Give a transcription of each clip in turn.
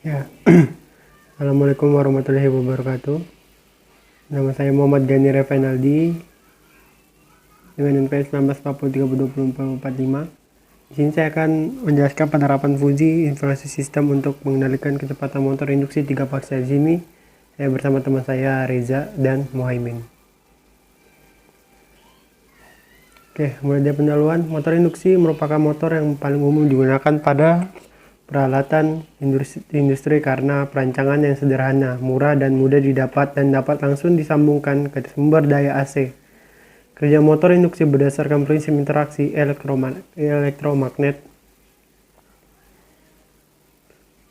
Ya, Assalamualaikum warahmatullahi wabarakatuh. Nama saya Muhammad Gani Revenaldi dengan NPS 1940302045. Di sini saya akan menjelaskan penerapan Fuji Informasi Sistem untuk mengendalikan kecepatan motor induksi 3 fase. Di sini saya bersama teman saya Reza dan Muhaimin. Oke, mulai dari pendahuluan. Motor induksi merupakan motor yang paling umum digunakan pada peralatan industri karena perancangan yang sederhana, murah dan mudah didapat dan dapat langsung disambungkan ke sumber daya AC. Kerja motor induksi berdasarkan prinsip interaksi elektromagnet.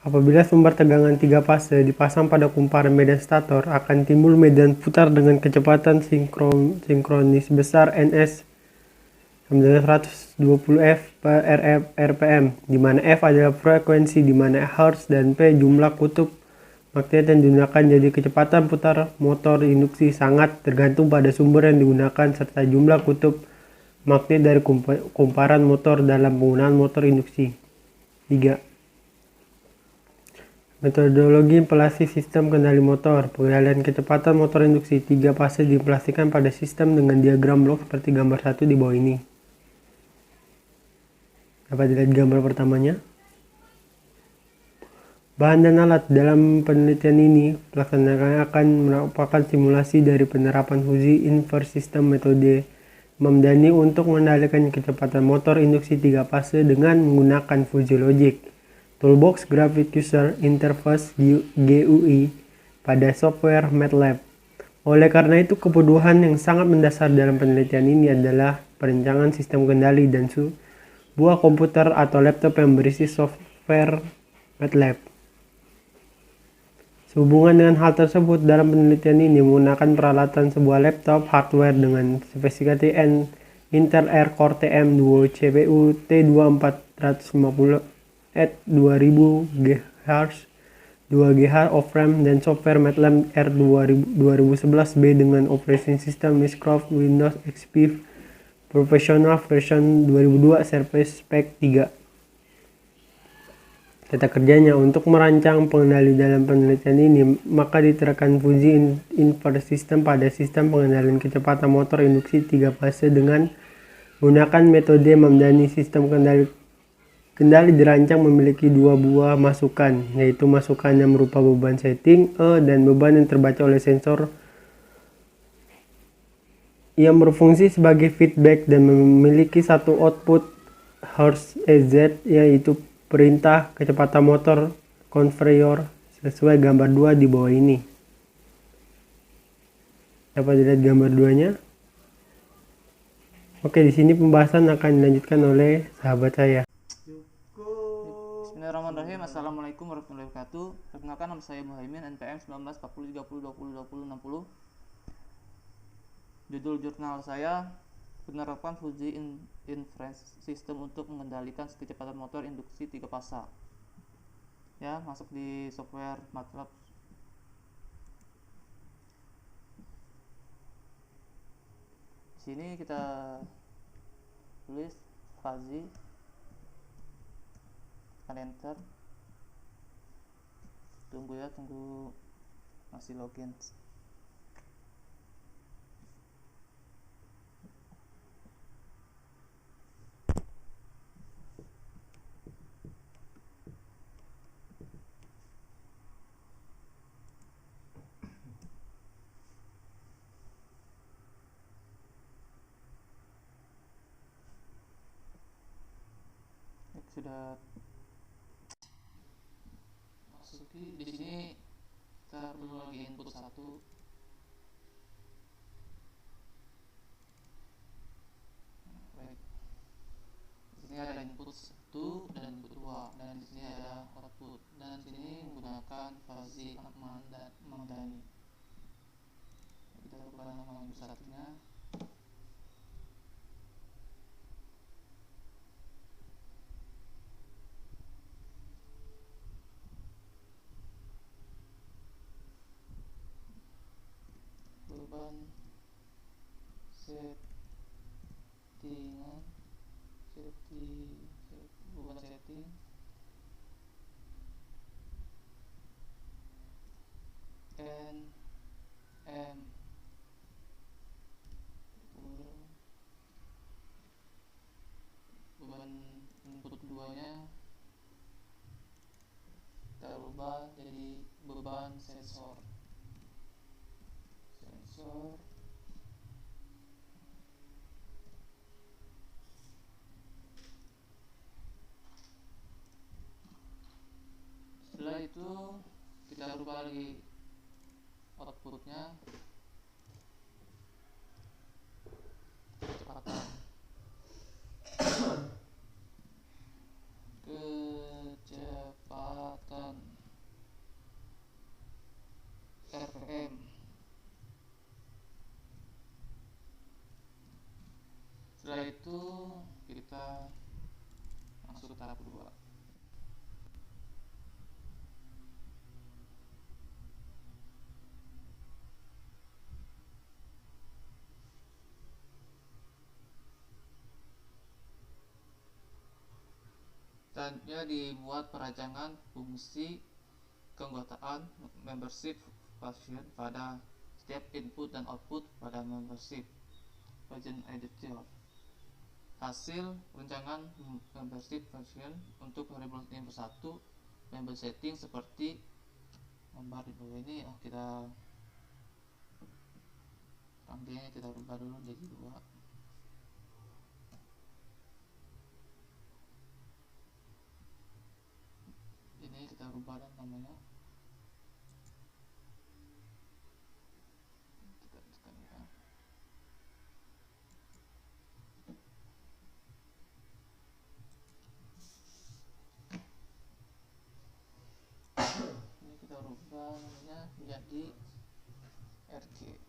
Apabila sumber tegangan 3 fase dipasang pada kumparan medan stator, akan timbul medan putar dengan kecepatan sinkronis besar Ns 920 F per RPM, di mana F adalah frekuensi, di mana Hz dan P jumlah kutub magnet yang digunakan. Jadi kecepatan putar motor induksi sangat tergantung pada sumber yang digunakan serta jumlah kutub magnet dari kumparan motor dalam penggunaan motor induksi. 3. Metodologi implementasi sistem kendali motor. Pengendalian kecepatan motor induksi 3 fase diimplementasikan pada sistem dengan diagram blok seperti gambar 1 di bawah ini. Dapat dilihat gambar pertamanya. Bahan dan alat dalam penelitian ini pelaksanaan akan merupakan simulasi dari penerapan Fuji Inverse System metode Mamdani untuk mengendalikan kecepatan motor induksi 3 fase dengan menggunakan Fuji Logic Toolbox Graphic User Interface GUI pada software MATLAB. Oleh karena itu, kebutuhan yang sangat mendasar dalam penelitian ini adalah perencanaan sistem kendali dan sebuah komputer atau laptop yang berisi software MATLAB. Sehubungan dengan hal tersebut, dalam penelitian ini menggunakan peralatan sebuah laptop hardware dengan spesifikasi Intel Core TM Duo CPU T2450 at 2000 GHz, 2 GHz of RAM dan software MATLAB R2011B dengan operating system Microsoft Windows XP Professional version 2002 Service Pack 3. Tata kerjanya untuk merancang pengendali dalam penelitian ini, maka diterapkan Fuji Inverse System pada sistem pengendalian kecepatan motor induksi 3 fase dengan menggunakan metode Mamdani. Sistem kendali dirancang memiliki 2 buah masukan, yaitu masukan yang berupa beban setting E dan beban yang terbaca oleh sensor yang berfungsi sebagai feedback dan memiliki satu output Hz EZ, yaitu perintah kecepatan motor konveyor sesuai gambar 2 di bawah ini. Dapat dilihat gambar 2-nya. Oke, di sini pembahasan akan dilanjutkan oleh sahabat saya. Bismillahirrahmanirrahim. Assalamualaikum warahmatullahi wabarakatuh. Perkenalkan, nama saya Muhaimin, NPM 194030202060. Judul jurnal saya penerapan Fuji Inference System untuk mengendalikan kecepatan motor induksi 3 fase. Ya, masuk di software MATLAB. Di sini kita tulis Fuji, tekan enter. Tunggu masih login. Sudah masuki. Di sini kita perlu lagi input satu. Baik. Di sini ada input 1 dan input 2, dan di sini ada output, dan di sini menggunakan Fuji Mamdani. Kita ubah nama input satunya. Beban beban setting keduanya kita ubah jadi beban sensor. Setelah itu kita rubah lagi outputnya, kecepatan RPM. Setelah itu kita masuk ke tahap kedua. Selanjutnya dibuat perancangan fungsi keanggotaan membership function pada setiap input dan output pada membership function editor. Hasil rancangan membership function untuk variabel ini bersatu member setting seperti gambar di bawah ini. Kita rangkaiannya kita rubah dulu jadi 2. Ini kita rubah dan namanya kita tekan ya. Ini kita rubah namanya menjadi RG.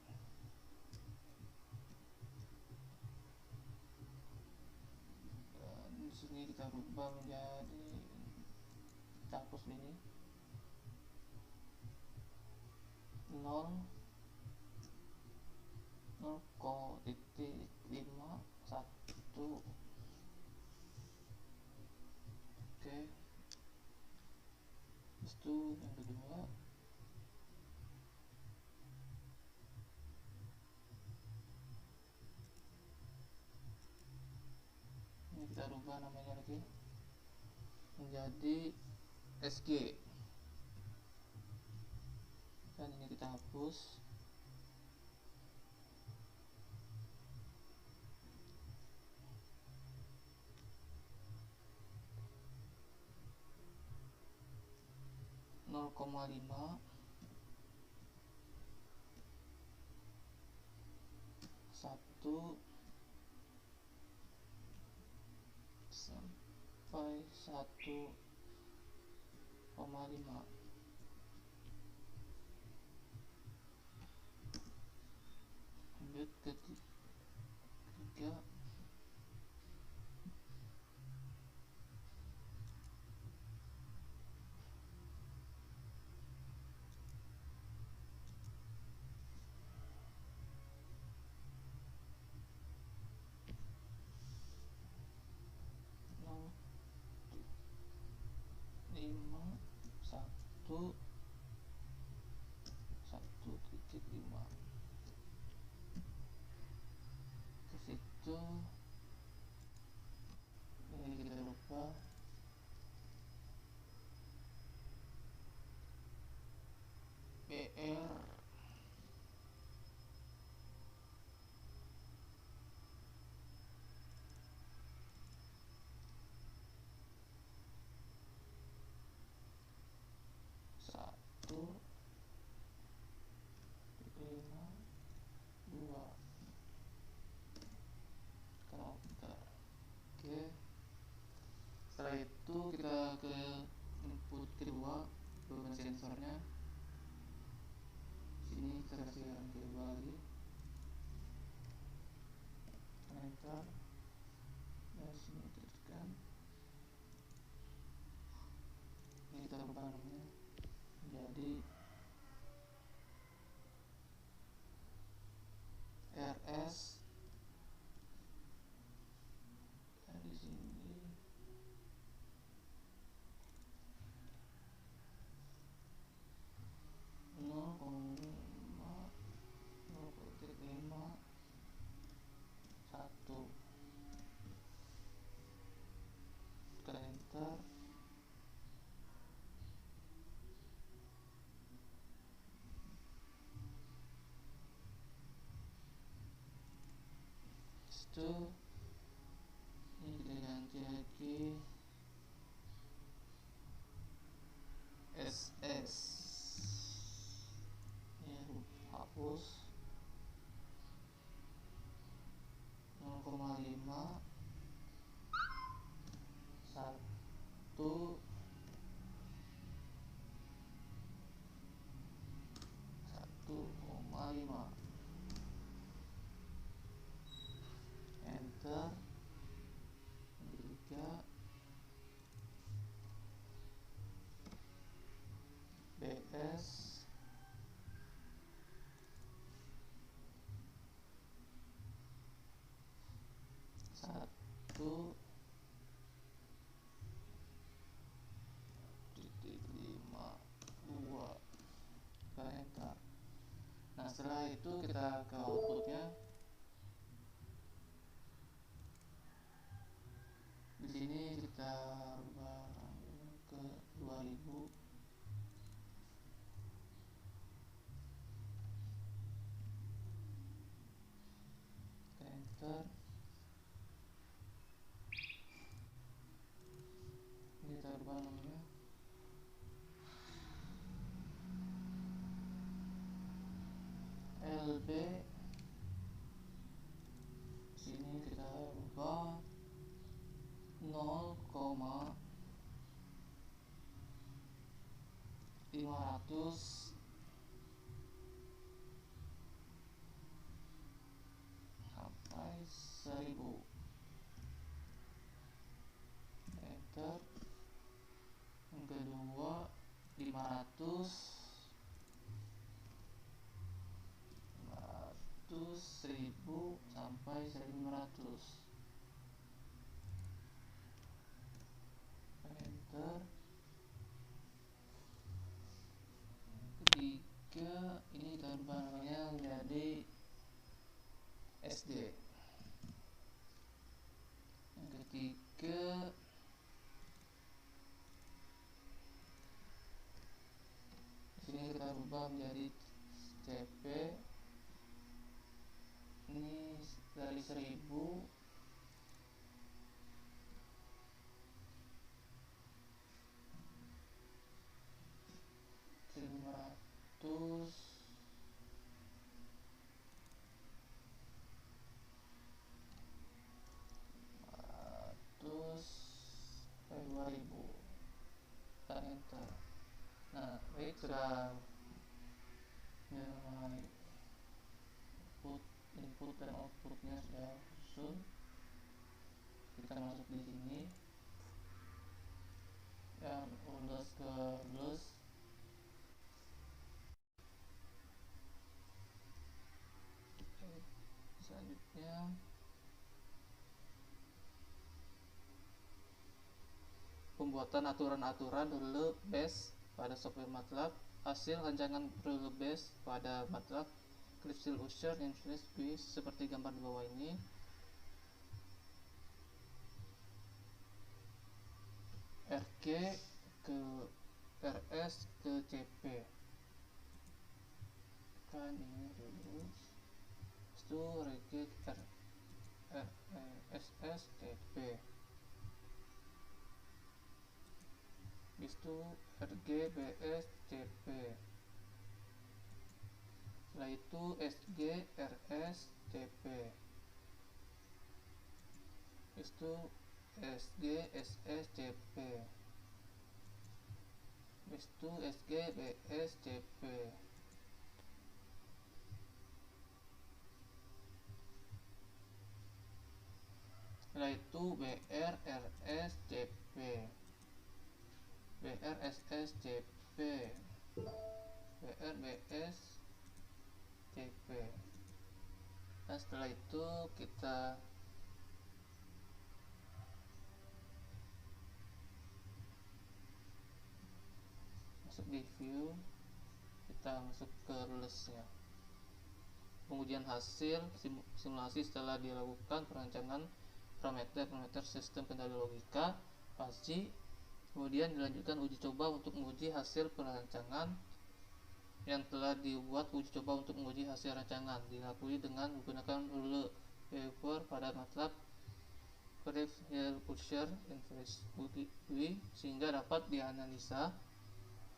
Dan di sini kita rubah menjadi, kita hapus ini 0,51. Oke, itu yang kedua. Ini kita rubah namanya lagi menjadi SG, dan ini kita hapus. Nol koma 5 1 sampai 1,5. Lanjut ke 3. Lima 1,1,5 ke situ. Ini kita lupa BR satu 5 2 karakter. Oke, setelah itu kita ke input kedua, beban sensornya. Sini kita kasih yang kedua lagi, enter. Dari sini kita tekan. Ini kita rubah namanya jadi RS. Di sini nol koma 1. Tekan enter. itu ini kita ganti lagi SS ya, hapus 0,5 1 1,5 enter 3 BS 1,52 kita enter. Nah, setelah itu kita ke outputnya. Di sini kita rubah ke 2000. Kita enter. Ini kita rubah namanya LB. Sini kita rubah 0,500 sampai 1000 enter. Yang kedua 500 1000 sampai 1500 enter. Ketiga ini kita ubah namanya menjadi SD. Yang ketiga sini kita ubah menjadi CP. Ini dari 1000 1500 2000 kita enter. Nah, baik, sudah input dan outputnya sudah susun. Kita masuk di sini yang urus ke plus. Selanjutnya pembuatan aturan-aturan rule base pada software MATLAB. Hasil rancangan rule base pada MATLAB Crystal Usher yang seperti gambar di bawah ini. RG ke RS ke CP. Kan ini dulu. Itu RG SS CP. Itu RG BS CP. Setelah itu SG RS CP. Itu SG SS CP. Itu SG BS CP. Setelah itu BR RS CP. BR SS CP. BR BS CP. Nah, setelah itu kita masuk di view, kita masuk ke rulesnya. Pengujian hasil simulasi setelah dilakukan perancangan parameter sistem kendali logika fuzzy. Kemudian dilanjutkan uji coba untuk menguji hasil perancangan yang telah dibuat. Uji coba untuk menguji hasil rancangan dilakukan dengan menggunakan rule behavior pada MATLAB Fourier inverse GUI sehingga dapat dianalisa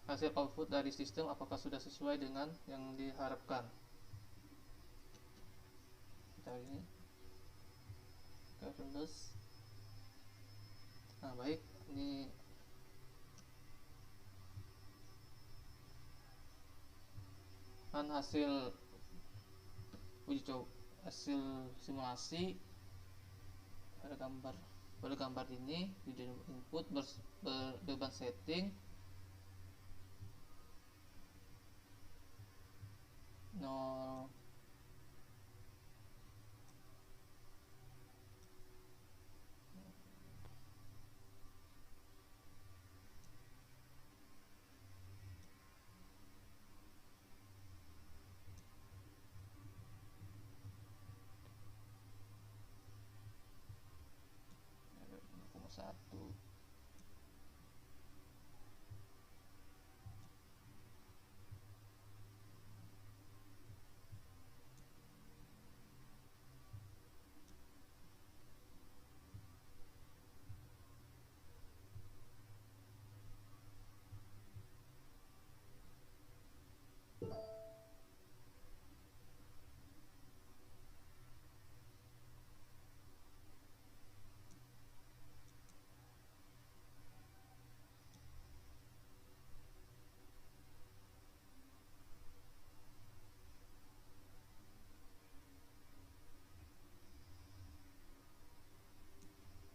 hasil output dari sistem apakah sudah sesuai dengan yang diharapkan. Kita ini careless. Nah, baik, ini kan hasil uji coba, hasil simulasi pada gambar ini video input beban setting 0 0,1.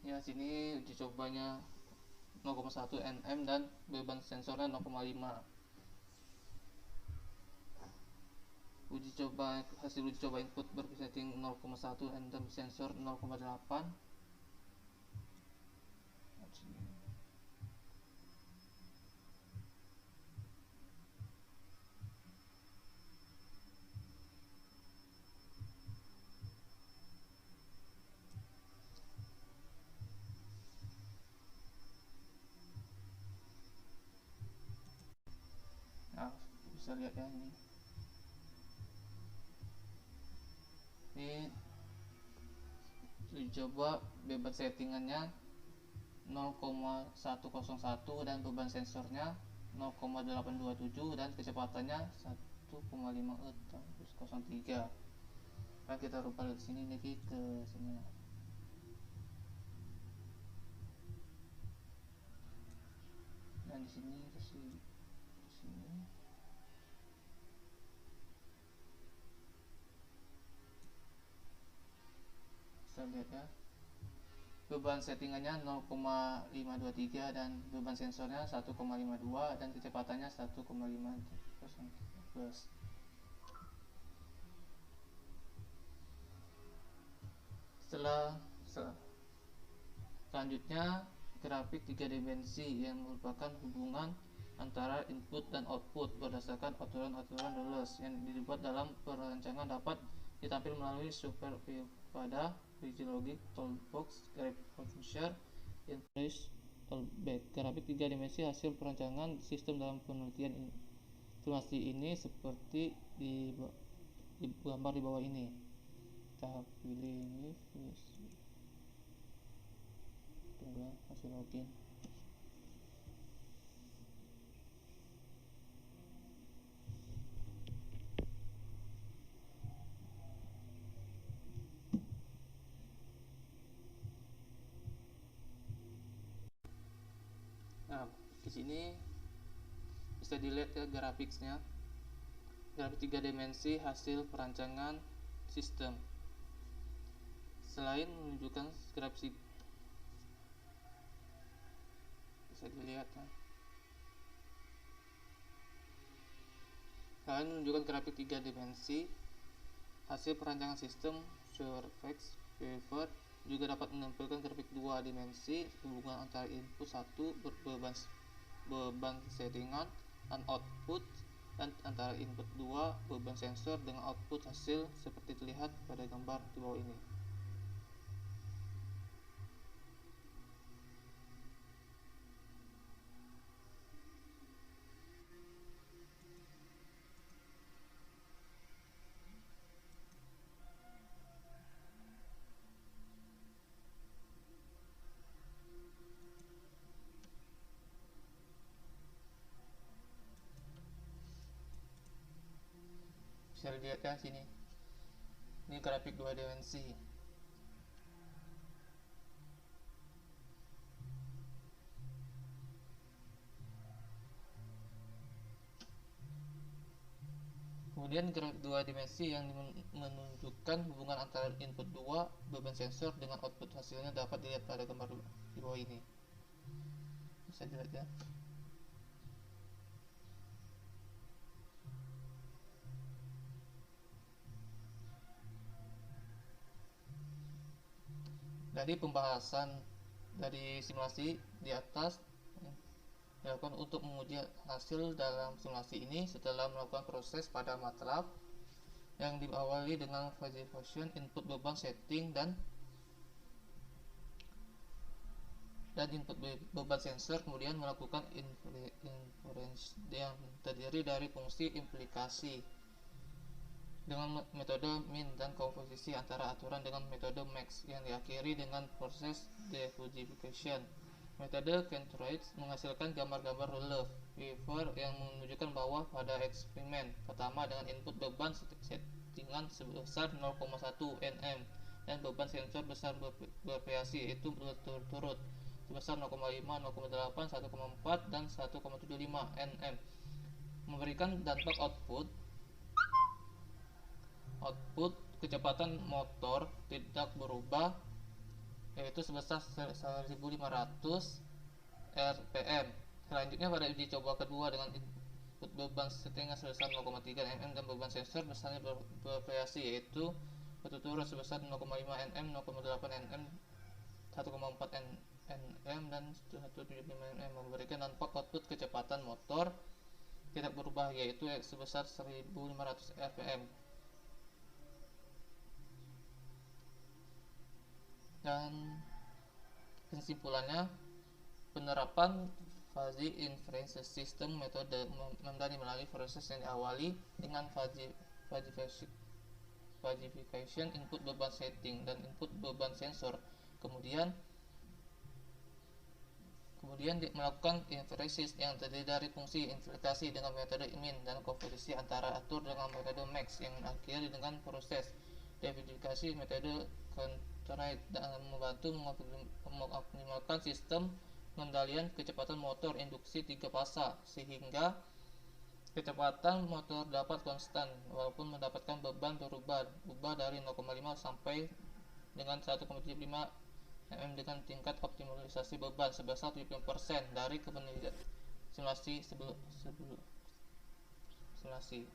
Ya, sini uji cobanya 0,1 nm dan beban sensornya 0,5. Hasil uji coba input bersetting 0,1 nm, sensor 0,8. Nah, bisa lihat ya, ini uji coba beban settingannya 0,101 dan beban sensornya 0,827 dan kecepatannya 1,5 03. Nah, kita rubah di sini lagi ke sini. Dan di sini ke sini. Bisa lihat ya, beban settingannya 0,523 dan beban sensornya 1,52 dan kecepatannya 1,5 selanjutnya grafik 3 dimensi yang merupakan hubungan antara input dan output berdasarkan aturan-aturan Dulles yang dibuat dalam perancangan dapat ditampil melalui super view pada Logic Toolbox Graph Functions Interface Toolback. Grafik 3 dimensi hasil perancangan sistem dalam penelitian simulasi ini seperti di gambar di bawah ini. Kita pilih ini, tunggu hasil login. Nah, di sini bisa dilihat ya grafiknya, grafik 3 dimensi hasil perancangan sistem. Selain menunjukkan grafik, bisa dilihat ya, selain menunjukkan grafik 3 dimensi hasil perancangan sistem, Surface Behavior juga dapat menampilkan grafik 2 dimensi hubungan antara input 1 beban settingan dan output, dan antara input 2 beban sensor dengan output hasil seperti terlihat pada gambar di bawah ini. bisa dilihat ya sini, ini grafik 2 dimensi. Kemudian grafik 2 dimensi yang menunjukkan hubungan antara input 2 beban sensor dengan output hasilnya dapat dilihat pada gambar di bawah ini. Bisa dilihat ya. Dari pembahasan dari simulasi di atas dilakukan untuk menguji hasil dalam simulasi ini setelah melakukan proses pada MATLAB yang diawali dengan fuzzy function input beban setting dan input beban sensor, kemudian melakukan inference yang terdiri dari fungsi implikasi dengan metode min dan komposisi antara aturan dengan metode max yang diakhiri dengan proses defuzzification. Metode Kentoroid menghasilkan gambar-gambar relief waveform yang menunjukkan bahwa pada eksperimen pertama dengan input beban settingan sebesar 0,1 nm dan beban sensor besar bervariasi yaitu berturut-turut sebesar 0,5, 0,8, 1,4 dan 1,75 nm memberikan dampak output kecepatan motor tidak berubah yaitu sebesar 1500 rpm. Selanjutnya pada uji coba kedua dengan input beban settingan sebesar 0,3 nm dan beban sensor besarnya bervariasi yaitu berturut-turut sebesar 0,5 nm, 0,8 nm, 1,4 nm dan 175 nm memberikan dampak output kecepatan motor tidak berubah yaitu sebesar 1500 rpm. Dan kesimpulannya, penerapan fuzzy inference system metode Mamdani melalui proses yang diawali dengan fuzzification input beban setting dan input beban sensor, kemudian melakukan inferences yang terdiri dari fungsi implikasi dengan metode min dan komposisi antara atur dengan metode max yang akhiri dengan proses defuzzification metode Kentoroid dan membantu mengoptimalkan sistem pengendalian kecepatan motor induksi 3 fasa sehingga kecepatan motor dapat konstan walaupun mendapatkan beban berubah dari 0,5 sampai dengan 1,75 nm dengan tingkat optimalisasi beban sebesar 70% dari kebenaran simulasi sebelum simulasi.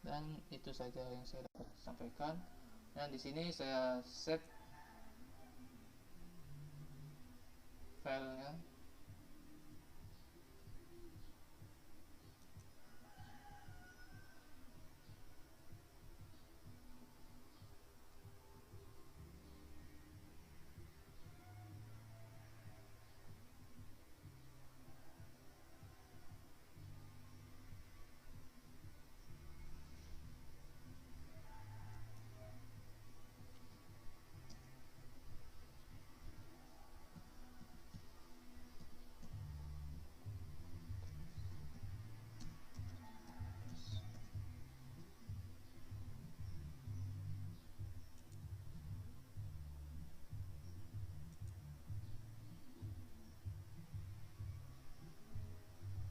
Dan itu saja yang saya dapat sampaikan. Dan di sini saya save filenya.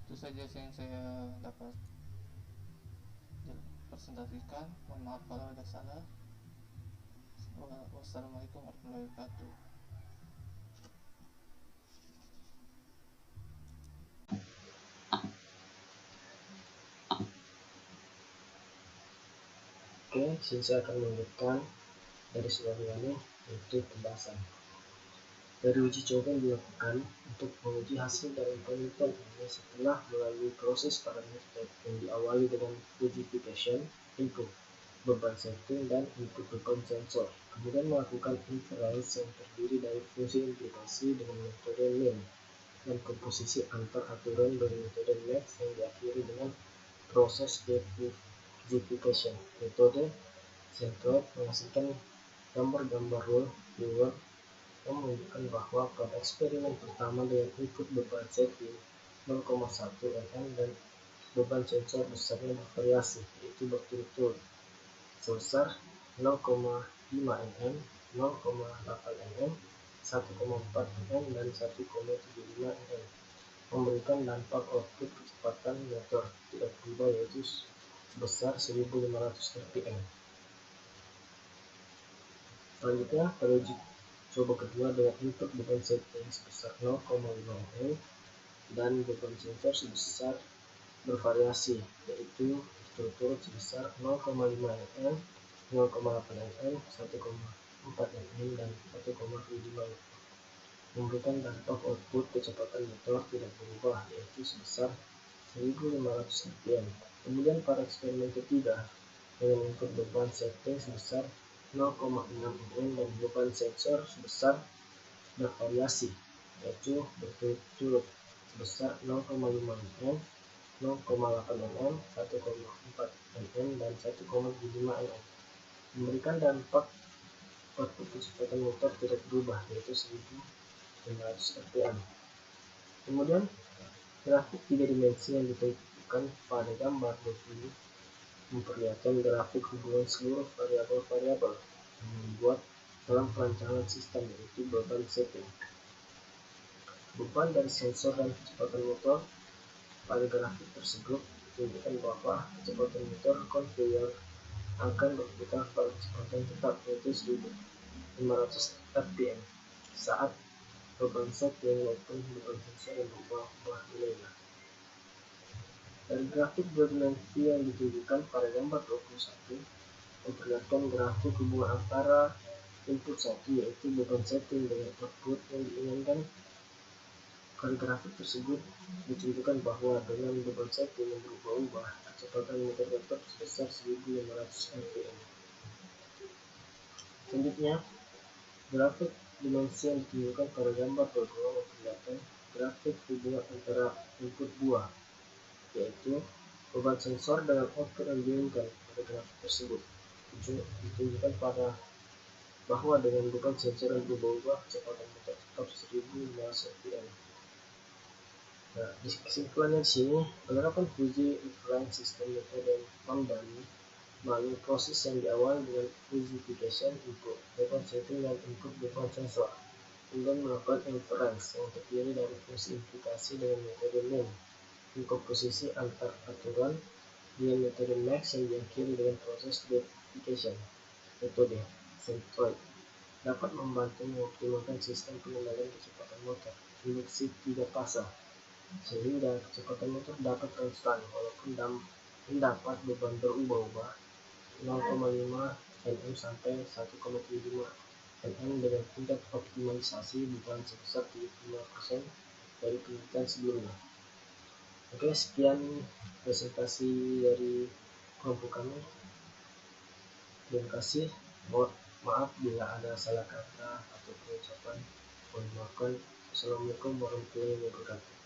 Itu saja yang saya dapat presentasikan. Mohon maaf kalau ada salah. Wassalamualaikum warahmatullahi wabarakatuh. Oke, saya akan melanjutkan dari sebelumnya yaitu pembahasan. Dari uji coba yang dilakukan untuk menguji hasil dari penelitian ini setelah melalui proses parameter yang diawali dengan fuzzification input beban setting dan input beban sensor, kemudian melakukan inference yang terdiri dari fungsi implikasi dengan metode min dan komposisi antar aturan dari metode max yang diakhiri dengan proses defuzzification. Metode Centroid menghasilkan gambar-gambar rule viewer yang menunjukkan bahwa pada eksperimen pertama dengan input beban setting 0,1 nm dan beban sensor besarnya bervariasi, yaitu berturut-turut sebesar 0,5 mm, 0,8 mm, 1,4 mm, dan 1,75 mm, memberikan dampak output kecepatan motor tidak berubah, yaitu sebesar 1500 rpm. Selanjutnya, pada uji coba kedua dengan input beban setting sebesar 0,5 mm dan beban sensor sebesar bervariasi, yaitu berturut-turut sebesar 0,5 mm, 0,8 mm, 1,4 mm, dan 1,75 mm, memberikan dampak output kecepatan motor tidak berubah, yaitu sebesar 1500 rpm. Kemudian pada eksperimen ketiga dengan input beban setting sebesar 0,6 mm dan beban sensor sebesar bervariasi, yaitu berturut-turut sebesar 0,5 mm, 0,8 mm, 1,4 mm, dan 1,75 mm, memberikan dampak output kecepatan motor tidak berubah, yaitu 1500 rpm. Kemudian grafik 3 dimensi yang ditunjukkan pada gambar 20 memperlihatkan grafik hubungan seluruh variabel-variabel yang dibuat dalam perancangan sistem, yaitu beban setting, beban dari sensor, dan kecepatan motor. Pada grafik tersebut ditunjukkan bahwa kecepatan motor konveyor akan berputar pada kecepatan tetap, yaitu 1500 rpm saat beban setting maupun beban sensor yang berubah nilainya. Dari grafik 2 dimensi yang ditunjukkan pada gambar 21 memperlihatkan grafik hubungan antara input 1, yaitu beban setting, dengan output yang diinginkan. Pada grafik tersebut ditunjukkan bahwa dengan beban setting yang berubah-ubah, kecepatan motor tetap sebesar 1500 rpm. Selanjutnya, grafik dimensi yang ditunjukkan pada gambar 22 memperlihatkan grafik hubungan antara input 2, yaitu beban sensor, dengan output yang diinginkan. Pada grafik tersebut ditunjukkan pada bahwa dengan beban sensor yang berubah-ubah, kecepatan motor tetap 1500 rpm. Nah, di kesimpulannya di sini, penerapan Fuji Inline System metode Mamdani melalui proses yang diawali dengan Fujification input beban setting dan input beban sensor, kemudian melakukan inference yang terdiri dari fungsi implikasi dengan metode NIM, komposisi antar aturan dengan metode max, yang diakhiri dengan proses verification metode Centroid, dapat membantu mengoptimalkan sistem pengendalian kecepatan motor induksi 3 fase, sehingga kecepatan motor dapat konstan walaupun mendapat beban berubah-ubah 0,5 Nm sampai 1,75 Nm dengan tingkat optimalisasi beban sebesar 75% dari penelitian sebelumnya. Oke, sekian presentasi dari kelompok kami. Terima kasih. Maaf bila ada salah kata atau pengucapan. Mohon maaf. Assalamualaikum warahmatullahi wabarakatuh.